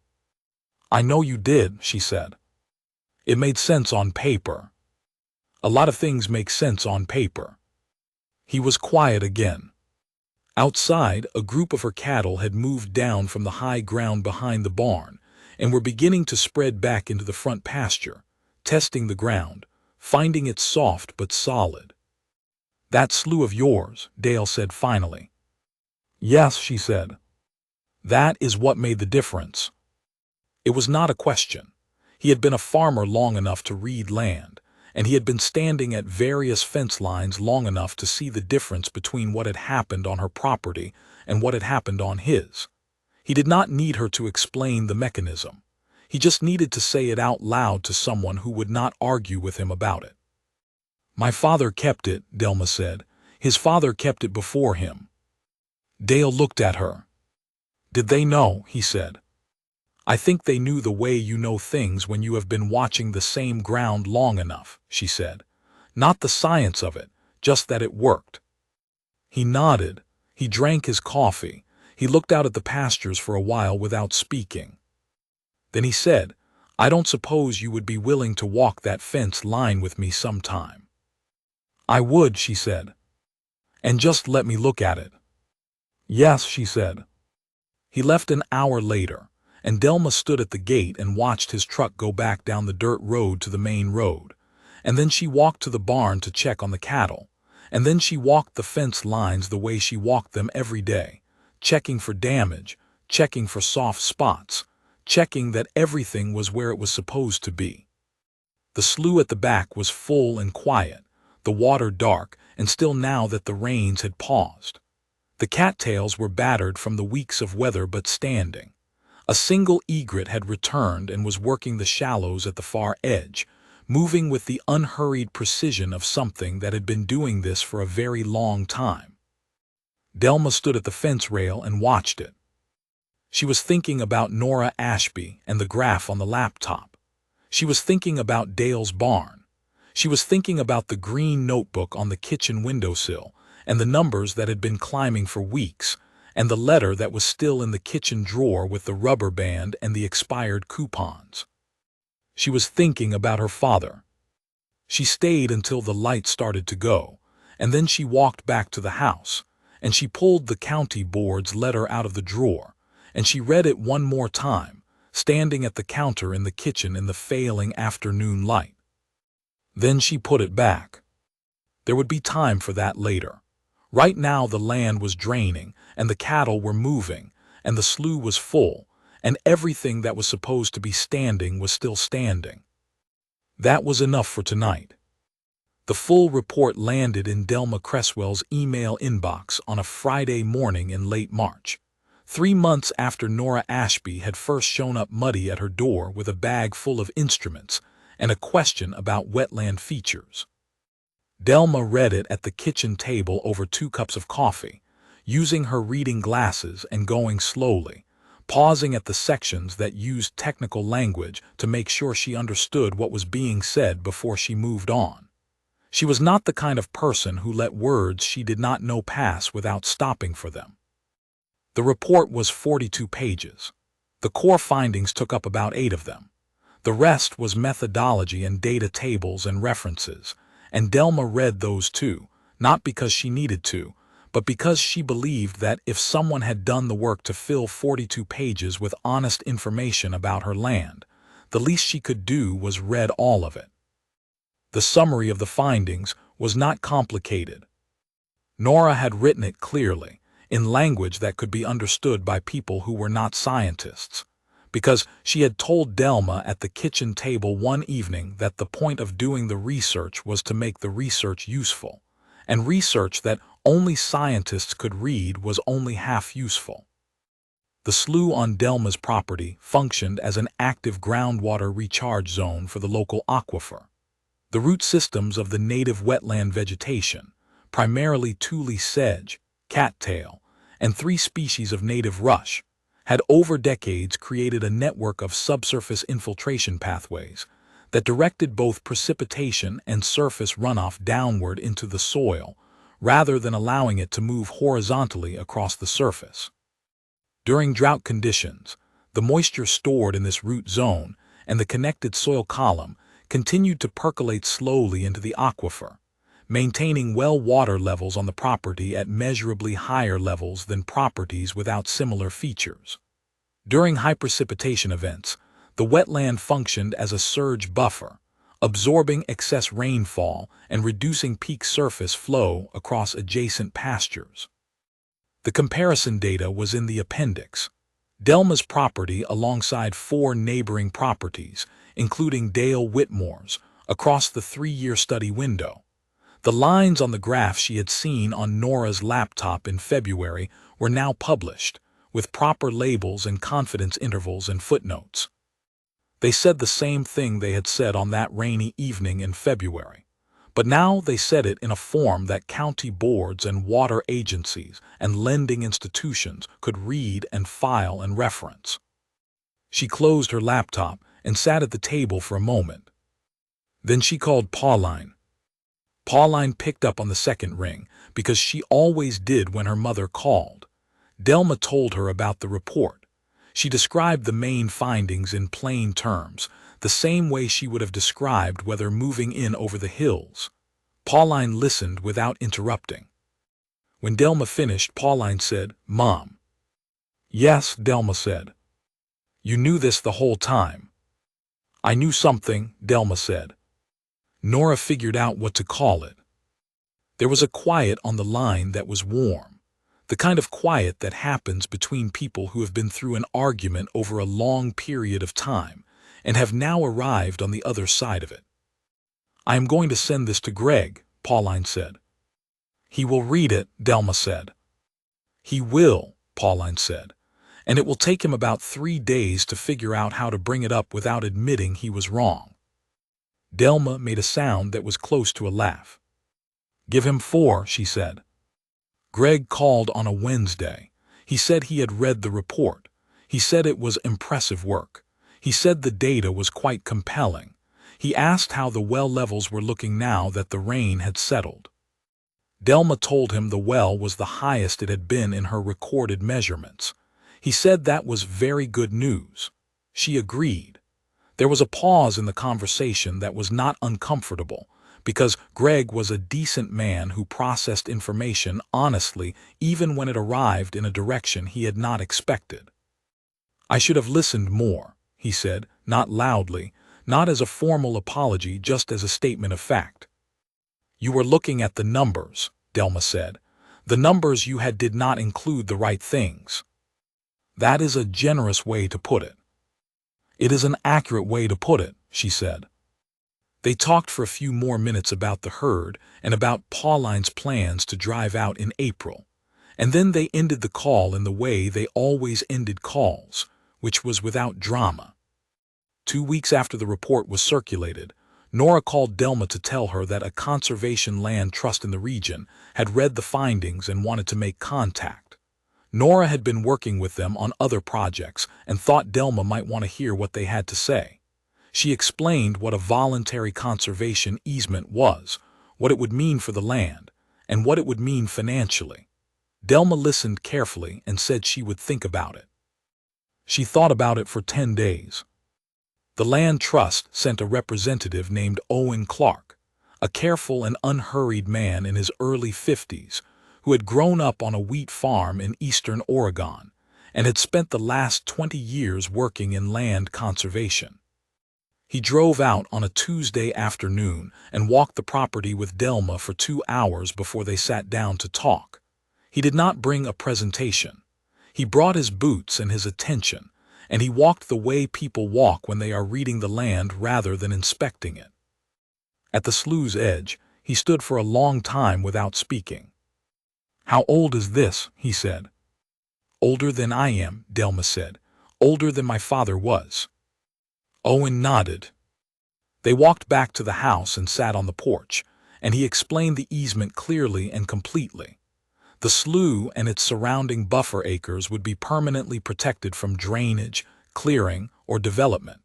I know you did, she said. It made sense on paper. A lot of things make sense on paper. He was quiet again. Outside, a group of her cattle had moved down from the high ground behind the barn and were beginning to spread back into the front pasture, testing the ground, finding it soft but solid. That slough of yours, Dale said finally. Yes, she said. That is what made the difference. It was not a question. He had been a farmer long enough to read land, and he had been standing at various fence lines long enough to see the difference between what had happened on her property and what had happened on his. He did not need her to explain the mechanism. He just needed to say it out loud to someone who would not argue with him about it. "My father kept it," Delma said. "His father kept it before him." Dale looked at her. "Did they know?" he said. "I think they knew the way you know things when you have been watching the same ground long enough," she said. "Not the science of it, just that it worked." He nodded. He drank his coffee. He looked out at the pastures for a while without speaking. Then he said, "I don't suppose you would be willing to walk that fence line with me sometime." "I would," she said. "And just let me look at it." "Yes," she said. He left an hour later, and Delma stood at the gate and watched his truck go back down the dirt road to the main road. And then she walked to the barn to check on the cattle. And then she walked the fence lines the way she walked them every day, checking for damage, checking for soft spots, checking that everything was where it was supposed to be. The slough at the back was full and quiet, the water dark and still now that the rains had paused. The cattails were battered from the weeks of weather but standing. A single egret had returned and was working the shallows at the far edge, moving with the unhurried precision of something that had been doing this for a very long time. Delma stood at the fence rail and watched it. She was thinking about Nora Ashby and the graph on the laptop. She was thinking about Dale's barn. She was thinking about the green notebook on the kitchen windowsill and the numbers that had been climbing for weeks, and the letter that was still in the kitchen drawer with the rubber band and the expired coupons. She was thinking about her father. She stayed until the light started to go, and then she walked back to the house, and she pulled the county board's letter out of the drawer, and she read it one more time, standing at the counter in the kitchen in the failing afternoon light. Then she put it back. There would be time for that later. Right now the land was draining, and the cattle were moving, and the slough was full, and everything that was supposed to be standing was still standing. That was enough for tonight. The full report landed in Delma Cresswell's email inbox on a Friday morning in late March, 3 months after Nora Ashby had first shown up muddy at her door with a bag full of instruments and a question about wetland features. Delma read it at the kitchen table over 2 cups of coffee, using her reading glasses and going slowly, pausing at the sections that used technical language to make sure she understood what was being said before she moved on. She was not the kind of person who let words she did not know pass without stopping for them. The report was 42 pages. The core findings took up about 8 of them. The rest was methodology and data tables and references, and Delma read those too, not because she needed to, but because she believed that if someone had done the work to fill 42 pages with honest information about her land, the least she could do was read all of it. The summary of the findings was not complicated. Nora had written it clearly, in language that could be understood by people who were not scientists, because she had told Delma at the kitchen table one evening that the point of doing the research was to make the research useful, and research that only scientists could read was only half useful. The slough on Delma's property functioned as an active groundwater recharge zone for the local aquifer. The root systems of the native wetland vegetation, primarily tule sedge, cattail, and 3 species of native rush, had over decades created a network of subsurface infiltration pathways that directed both precipitation and surface runoff downward into the soil, rather than allowing it to move horizontally across the surface. During drought conditions, the moisture stored in this root zone and the connected soil column continued to percolate slowly into the aquifer, maintaining well water levels on the property at measurably higher levels than properties without similar features. During high precipitation events, the wetland functioned as a surge buffer, absorbing excess rainfall and reducing peak surface flow across adjacent pastures. The comparison data was in the appendix. Delma's property alongside 4 neighboring properties, including Dale Whitmore's, across the 3-year study window. The lines on the graph she had seen on Nora's laptop in February were now published, with proper labels and confidence intervals and footnotes. They said the same thing they had said on that rainy evening in February. But now they said it in a form that county boards and water agencies and lending institutions could read and file and reference. She closed her laptop and sat at the table for a moment. Then she called Pauline. Pauline picked up on the second ring, because she always did when her mother called. Delma told her about the report. She described the main findings in plain terms, the same way she would have described whether moving in over the hills. Pauline listened without interrupting. When Delma finished, Pauline said, "Mom." "Yes," Delma said. "You knew this the whole time." "I knew something," Delma said. Nora figured out what to call it. There was a quiet on the line that was warm, the kind of quiet that happens between people who have been through an argument over a long period of time and have now arrived on the other side of it. "I am going to send this to Greg," Pauline said. "He will read it," Delma said. "He will," Pauline said, "and it will take him about 3 days to figure out how to bring it up without admitting he was wrong." Delma made a sound that was close to a laugh. "Give him 4, she said. Greg called on a Wednesday. He said he had read the report. He said it was impressive work. He said the data was quite compelling. He asked how the well levels were looking now that the rain had settled. Delma told him the well was the highest it had been in her recorded measurements. He said that was very good news. She agreed. There was a pause in the conversation that was not uncomfortable, because Greg was a decent man who processed information honestly even when it arrived in a direction he had not expected. "I should have listened more," he said, not loudly, not as a formal apology, just as a statement of fact. "You were looking at the numbers," Delma said. "The numbers you had did not include the right things." "That is a generous way to put it." "It is an accurate way to put it," she said. They talked for a few more minutes about the herd and about Pauline's plans to drive out in April, and then they ended the call in the way they always ended calls, which was without drama. 2 weeks after the report was circulated, Nora called Delma to tell her that a conservation land trust in the region had read the findings and wanted to make contact. Nora had been working with them on other projects and thought Delma might want to hear what they had to say. She explained what a voluntary conservation easement was, what it would mean for the land, and what it would mean financially. Delma listened carefully and said she would think about it. She thought about it for 10 days. The Land Trust sent a representative named Owen Clark, a careful and unhurried man in his early 50s, who had grown up on a wheat farm in eastern Oregon and had spent the last 20 years working in land conservation. He drove out on a Tuesday afternoon and walked the property with Delma for 2 hours before they sat down to talk. He did not bring a presentation. He brought his boots and his attention, and he walked the way people walk when they are reading the land rather than inspecting it. At the slough's edge, he stood for a long time without speaking. "How old is this?" he said. "Older than I am," Delma said. "Older than my father was." Owen nodded. They walked back to the house and sat on the porch, and he explained the easement clearly and completely. The slough and its surrounding buffer acres would be permanently protected from drainage, clearing, or development.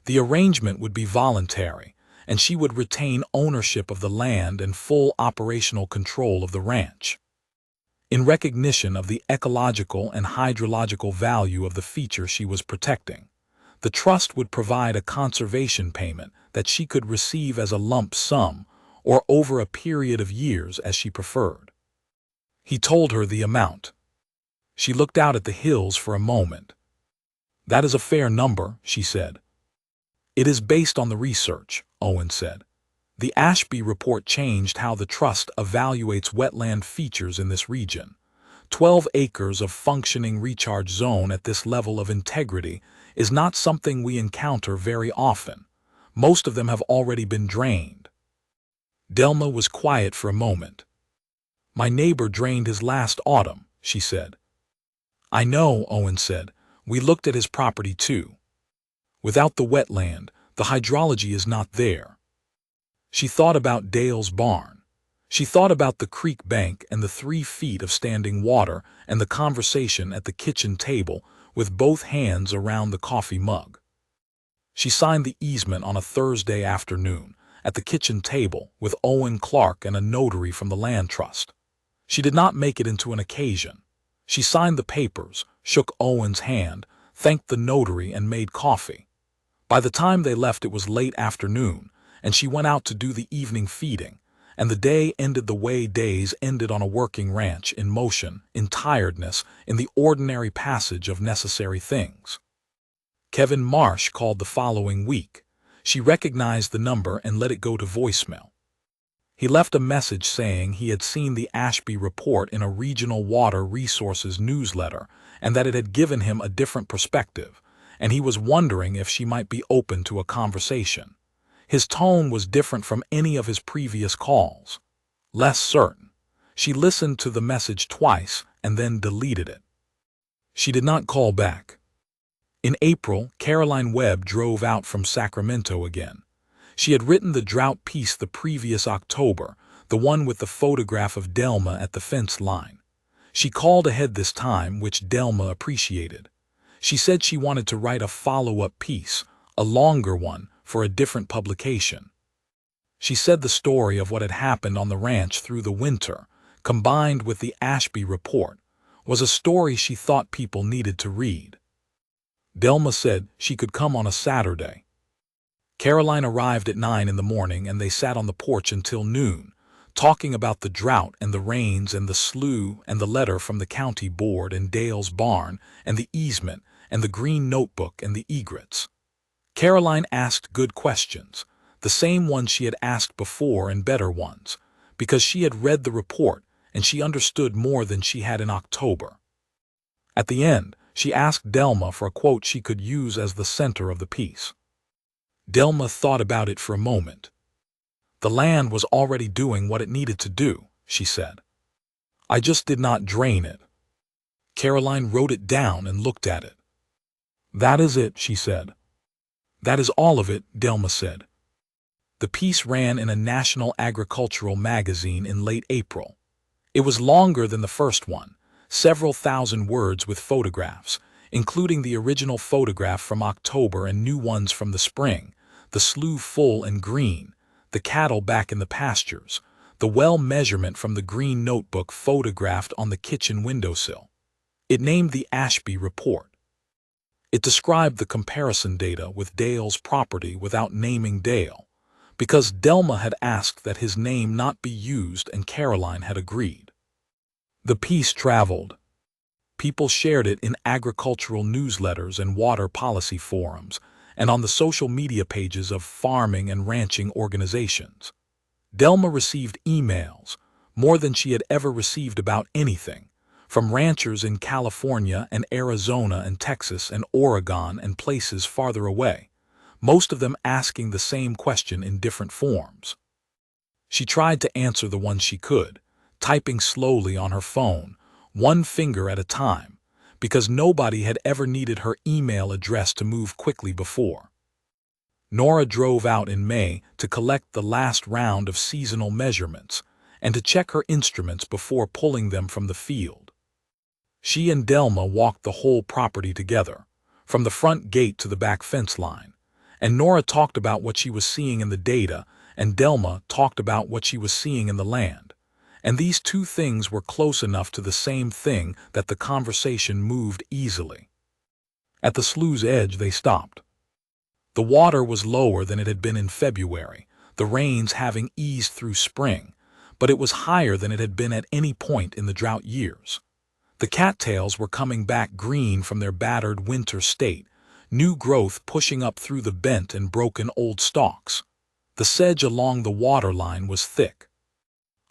The arrangement would be voluntary, and she would retain ownership of the land and full operational control of the ranch. In recognition of the ecological and hydrological value of the feature she was protecting, the trust would provide a conservation payment that she could receive as a lump sum or over a period of years as she preferred. He told her the amount. She looked out at the hills for a moment. "That is a fair number," she said. "It is based on the research," Owen said. "The Ashby report changed how the trust evaluates wetland features in this region. 12 acres of functioning recharge zone at this level of integrity is not something we encounter very often. Most of them have already been drained." Delma was quiet for a moment. "My neighbor drained his last autumn," she said. "I know," Owen said. "We looked at his property too." Without the wetland, the hydrology is not there. She thought about Dale's barn. She thought about the creek bank and the 3 feet of standing water and the conversation at the kitchen table with both hands around the coffee mug. She signed the easement on a Thursday afternoon at the kitchen table with Owen Clark and a notary from the land trust. She did not make it into an occasion. She signed the papers, shook Owen's hand, thanked the notary, and made coffee. By the time they left, it was late afternoon, and she went out to do the evening feeding, and the day ended the way days ended on a working ranch, in motion, in tiredness, in the ordinary passage of necessary things. Kevin Marsh called the following week. She recognized the number and let it go to voicemail. He left a message saying he had seen the Ashby report in a regional water resources newsletter and that it had given him a different perspective, and he was wondering if she might be open to a conversation. His tone was different from any of his previous calls. Less certain. She listened to the message twice and then deleted it. She did not call back. In April, Caroline Webb drove out from Sacramento again. She had written the drought piece the previous October, the one with the photograph of Delma at the fence line. She called ahead this time, which Delma appreciated. She said she wanted to write a follow-up piece, a longer one, for a different publication. She said the story of what had happened on the ranch through the winter, combined with the Ashby report, was a story she thought people needed to read. Delma said she could come on a Saturday. Caroline arrived at 9 in the morning, and they sat on the porch until noon, talking about the drought and the rains and the slough and the letter from the county board and Dale's barn and the easement and the green notebook and the egrets. Caroline asked good questions, the same ones she had asked before and better ones, because she had read the report and she understood more than she had in October. At the end, she asked Delma for a quote she could use as the center of the piece. Delma thought about it for a moment. The land was already doing what it needed to do, she said. I just did not drain it. Caroline wrote it down and looked at it. That is it, she said. That is all of it, Delma said. The piece ran in a national agricultural magazine in late April. It was longer than the first one, several thousand words with photographs, including the original photograph from October and new ones from the spring, the slough full and green, the cattle back in the pastures, the well measurement from the green notebook photographed on the kitchen windowsill. It named the Ashby report. It described the comparison data with Dale's property without naming Dale, because Delma had asked that his name not be used and Caroline had agreed. The piece traveled. People shared it in agricultural newsletters and water policy forums, and on the social media pages of farming and ranching organizations. Delma received emails, more than she had ever received about anything, from ranchers in California and Arizona and Texas and Oregon and places farther away, most of them asking the same question in different forms. She tried to answer the ones she could, typing slowly on her phone, one finger at a time, because nobody had ever needed her email address to move quickly before. Nora drove out in May to collect the last round of seasonal measurements and to check her instruments before pulling them from the field. She and Delma walked the whole property together, from the front gate to the back fence line, and Nora talked about what she was seeing in the data, and Delma talked about what she was seeing in the land. And these two things were close enough to the same thing that the conversation moved easily. At the slough's edge they stopped. The water was lower than it had been in February, the rains having eased through spring, but it was higher than it had been at any point in the drought years. The cattails were coming back green from their battered winter state, new growth pushing up through the bent and broken old stalks. The sedge along the water line was thick.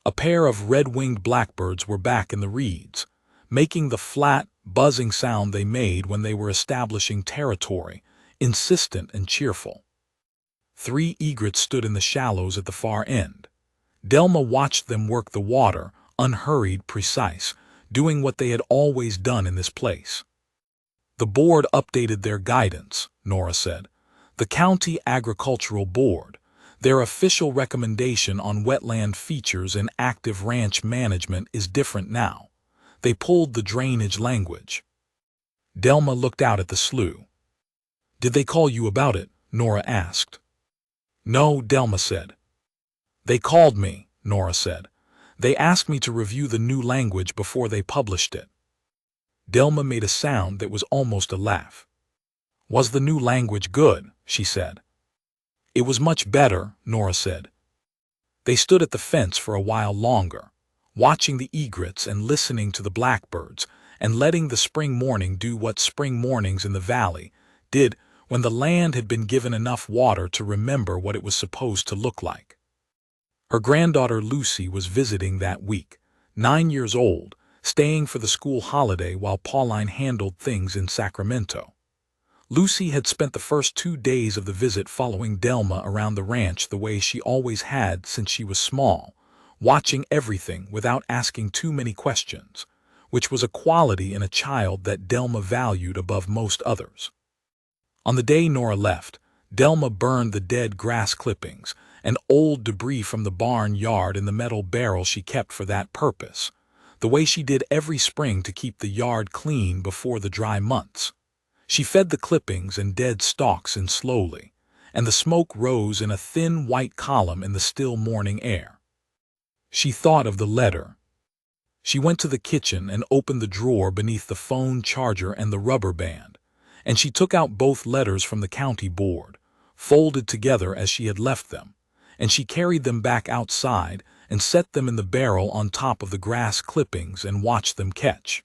A pair of red-winged blackbirds were back in the reeds, making the flat, buzzing sound they made when they were establishing territory, insistent and cheerful. 3 egrets stood in the shallows at the far end. Delma watched them work the water, unhurried, precise, doing what they had always done in this place. The board updated their guidance, Nora said. The County Agricultural Board, their official recommendation on wetland features and active ranch management is different now. They pulled the drainage language. Delma looked out at the slough. "Did they call you about it?" Nora asked. "No," Delma said. "They called me," Nora said. "They asked me to review the new language before they published it." Delma made a sound that was almost a laugh. "Was the new language good?" she said. "It was much better," Nora said. They stood at the fence for a while longer, watching the egrets and listening to the blackbirds, and letting the spring morning do what spring mornings in the valley did when the land had been given enough water to remember what it was supposed to look like. Her granddaughter Lucy was visiting that week, 9 years old, staying for the school holiday while Pauline handled things in Sacramento. Lucy had spent the first 2 days of the visit following Delma around the ranch the way she always had since she was small, watching everything without asking too many questions, which was a quality in a child that Delma valued above most others. On the day Nora left, Delma burned the dead grass clippings and old debris from the barn yard in the metal barrel she kept for that purpose, the way she did every spring to keep the yard clean before the dry months. She fed the clippings and dead stalks in slowly, and the smoke rose in a thin white column in the still morning air. She thought of the letter. She went to the kitchen and opened the drawer beneath the phone charger and the rubber band, and she took out both letters from the county board, folded together as she had left them, and she carried them back outside and set them in the barrel on top of the grass clippings and watched them catch.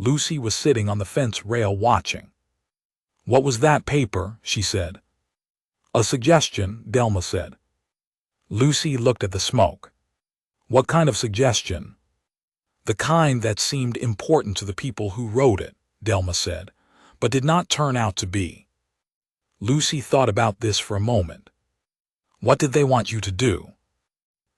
Lucy was sitting on the fence rail watching. "What was that paper?" she said. "A suggestion," Delma said. Lucy looked at the smoke. "What kind of suggestion?" "The kind that seemed important to the people who wrote it," Delma said, "but did not turn out to be." Lucy thought about this for a moment. "What did they want you to do?"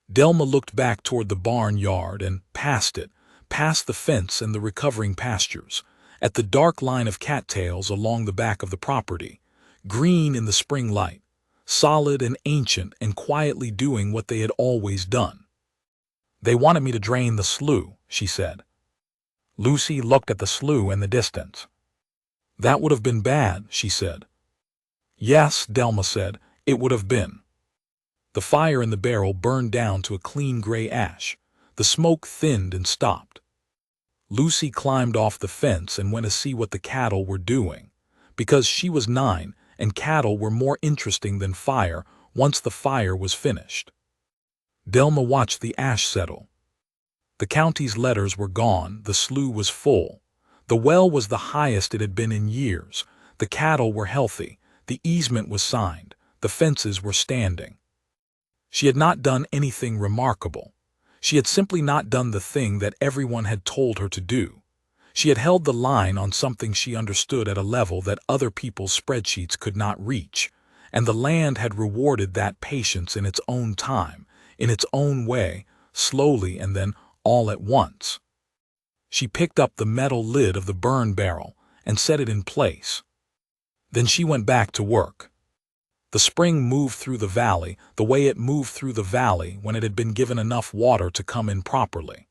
Delma looked back toward the barn yard and past it, past the fence and the recovering pastures, at the dark line of cattails along the back of the property, green in the spring light, solid and ancient and quietly doing what they had always done. "They wanted me to drain the slough," she said. Lucy looked at the slough in the distance. "That would have been bad," she said. "Yes," Delma said, "it would have been." The fire in the barrel burned down to a clean gray ash. The smoke thinned and stopped. Lucy climbed off the fence and went to see what the cattle were doing, because she was 9 and cattle were more interesting than fire once the fire was finished. Delma watched the ash settle. The county's letters were gone, the slough was full. The well was the highest it had been in years. The cattle were healthy, the easement was signed, the fences were standing. She had not done anything remarkable. She had simply not done the thing that everyone had told her to do. She had held the line on something she understood at a level that other people's spreadsheets could not reach, and the land had rewarded that patience in its own time, in its own way, slowly and then all at once. She picked up the metal lid of the burn barrel and set it in place. Then she went back to work. The spring moved through the valley the way it moved through the valley when it had been given enough water to come in properly.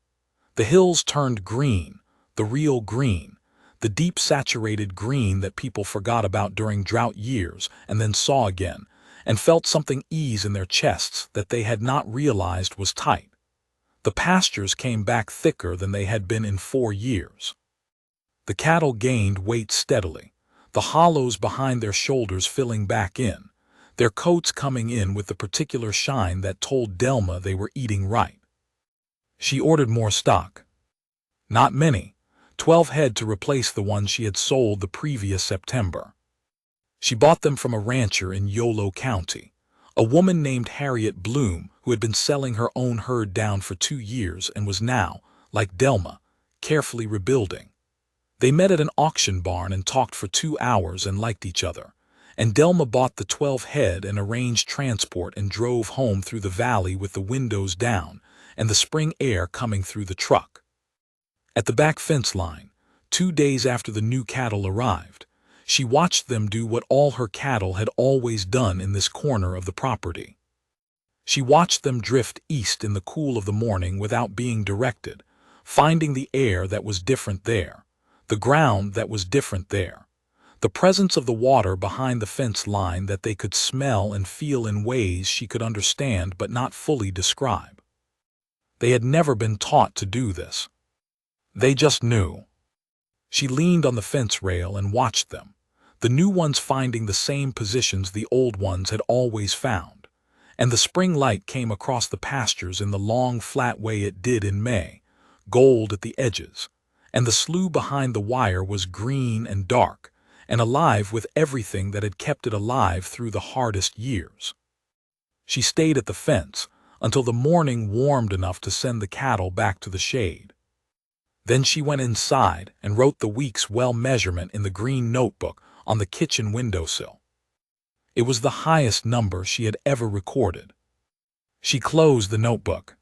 The hills turned green, the real green, the deep saturated green that people forgot about during drought years and then saw again, and felt something ease in their chests that they had not realized was tight. The pastures came back thicker than they had been in 4 years. The cattle gained weight steadily, the hollows behind their shoulders filling back in, their coats coming in with the particular shine that told Delma they were eating right. She ordered more stock. Not many, 12 head to replace the ones she had sold the previous September. She bought them from a rancher in Yolo County, a woman named Harriet Bloom who had been selling her own herd down for 2 years and was now, like Delma, carefully rebuilding. They met at an auction barn and talked for 2 hours and liked each other, and Delma bought the 12 head and arranged transport and drove home through the valley with the windows down and the spring air coming through the truck. At the back fence line, 2 days after the new cattle arrived, She watched them do what all her cattle had always done in this corner of the property. She watched them drift east in the cool of the morning without being directed, finding the air that was different there, the ground that was different there, the presence of the water behind the fence line that they could smell and feel in ways she could understand but not fully describe. They had never been taught to do this. They just knew. She leaned on the fence rail and watched them, the new ones finding the same positions the old ones had always found, and the spring light came across the pastures in the long, flat way it did in May, gold at the edges, and the slough behind the wire was green and dark, and alive with everything that had kept it alive through the hardest years. She stayed at the fence until the morning warmed enough to send the cattle back to the shade. Then she went inside and wrote the week's well measurement in the green notebook on the kitchen windowsill. It was the highest number she had ever recorded. She closed the notebook.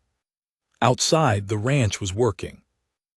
Outside, the ranch was working.